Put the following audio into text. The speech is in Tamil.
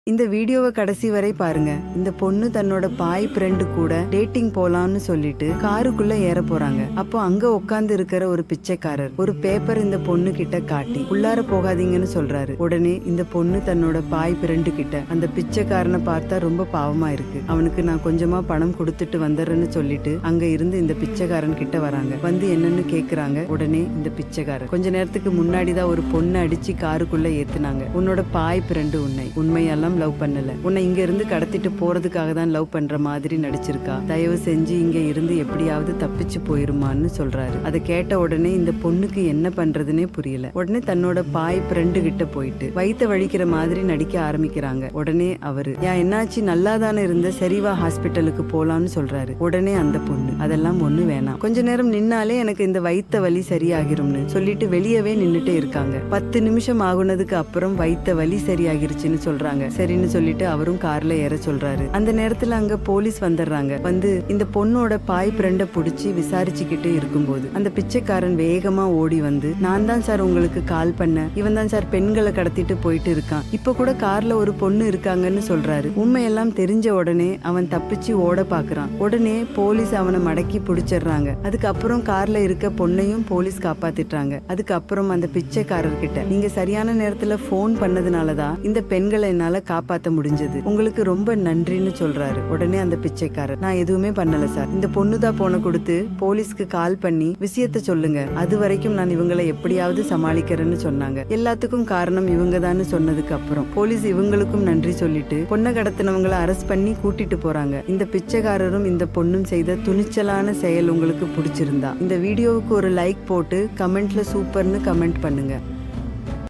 இந்த வீடியோவை கடைசி வரை பாருங்க. இந்த பொண்ணு தன்னோட பாய் ஃப்ரெண்டு கூட டேட்டிங் போலான்னு சொல்லிட்டு காருக்குள்ள ஏற போறாங்க. அப்போ அங்க உட்கார்ந்து இருக்கிற ஒரு பிச்சைக்காரர் ஒரு பேப்பர் இந்த பொண்ணு கிட்ட காட்டி உள்ளார போகாதீங்கன்னு சொல்றாரு. உடனே இந்த பொண்ணு தன்னோட பாய் ஃப்ரெண்டு கிட்ட அந்த பிச்சைக்காரனை பார்த்தா ரொம்ப பாவமா இருக்கு, அவனுக்கு நான் கொஞ்சமா பணம் கொடுத்துட்டு வந்துடுறேன்னு சொல்லிட்டு அங்க இருந்து இந்த பிச்சைக்காரன் கிட்ட வராங்க. வந்து என்னன்னு கேக்குறாங்க. உடனே இந்த பிச்சைக்காரன், கொஞ்ச நேரத்துக்கு முன்னாடிதான் ஒரு பொண்ணை அடிச்சு காருக்குள்ள ஏத்துனாங்க. உன்னோட பாய் ஃப்ரெண்டு உண்மையெல்லாம் லவ் பண்ணல, உன்னை இங்க இருந்து கடத்திட்டு போறதுக்காக தான் லவ் பண்ற மாதிரி நடிச்சிருக்கா, தயவு செஞ்சு இங்க இருந்து எப்படியாவது தப்பிச்சு போயிருமான்னு சொல்றாரு. அதை கேட்ட உடனே இந்த பொண்ணுக்கு என்ன பண்றதுன்னே புரியல. உடனே தன்னோட பாய் ஃப்ரெண்டு கிட்ட போயிட்டு வயித்த வலிக்கிற மாதிரி நடிக்க ஆரம்பிக்கிறாங்க. உடனே அவரு, ஏன் என்னாச்சு, நல்லா தானே இருந்த, சரிவா ஹாஸ்பிட்டலுக்கு போலான்னு சொல்றாரு. உடனே அந்த பொண்ணு, அதெல்லாம் ஒண்ணு வேணாம், கொஞ்ச நேரம் நின்னாலே எனக்கு இந்த வயித்த வலி சரியாகிரும்னு சொல்லிட்டு வெளியவே நின்னுட்டே இருக்காங்க. 10 நிமிஷம் ஆகுனதுக்கு அப்புறம் வயித்த வலி சரியாகிருச்சுன்னு சொல்றாங்க. சரின்னு சொல்லிட்டு அவரும் கார்ல ஏற சொல்றாரு. அந்த நேரத்துல அங்க போலீஸ் வந்துடுறாங்க. வந்து இந்த பொண்ணோட பாய் ஃப்ரெண்ட புடிச்சு விசாரிச்சுக்கிட்டே இருக்கும்போது அந்த பிச்சைக்காரன் வேகமா ஓடி வந்து, நான் தான் சார் உங்களுக்கு கால் பண்ண, இவன் தான் சார் பெண்களை கடத்திட்டு போயிட்டு இருக்கான், இப்ப கூட கார்ல ஒரு பொண்ணு இருக்காங்கன்னு சொல்றாரு. உண்மையெல்லாம் தெரிஞ்ச உடனே அவன் தப்பிச்சு ஓட பாக்குறான். உடனே போலீஸ் அவனை மடக்கி பிடிச்சிடுறாங்க. அதுக்கப்புறம் கார்ல இருக்க பொண்ணையும் போலீஸ் காப்பாத்திட்டாங்க. அதுக்கப்புறம் அந்த பிச்சைக்காரர் கிட்ட, நீங்க சரியான நேரத்துல போன் பண்ணதுனாலதான் இந்த பெண்களை என்னால காப்பாத்த முடிஞ்சது, உங்களுக்கு ரொம்ப நன்றின்னு சொல்றாரு. உடனே அந்த பிச்சைக்காரர், நான் எதுவுமே பண்ணல சார், இந்த பொண்ணுதான் போன கொடுத்து போலீஸ்க்கு கால் பண்ணி விஷயத்த சொல்லுங்க, அது வரைக்கும் நான் இவங்களை எப்படியாவது சமாளிக்கிறேன்னு சொன்னாங்க. எல்லாத்துக்கும் காரணம் இவங்க தான் சொன்னதுக்கு அப்புறம் போலீஸ் இவங்களுக்கும் நன்றி சொல்லிட்டு பொண்ணை கடத்தினவங்களை அரெஸ்ட் பண்ணி கூட்டிட்டு போறாங்க. இந்த பிச்சைக்காரரும் இந்த பொண்ணும் செய்த துணிச்சலான செயல் உங்களுக்கு பிடிச்சிருந்தா இந்த வீடியோவுக்கு ஒரு லைக் போட்டு கமெண்ட்ல சூப்பர்னு கமெண்ட் பண்ணுங்க.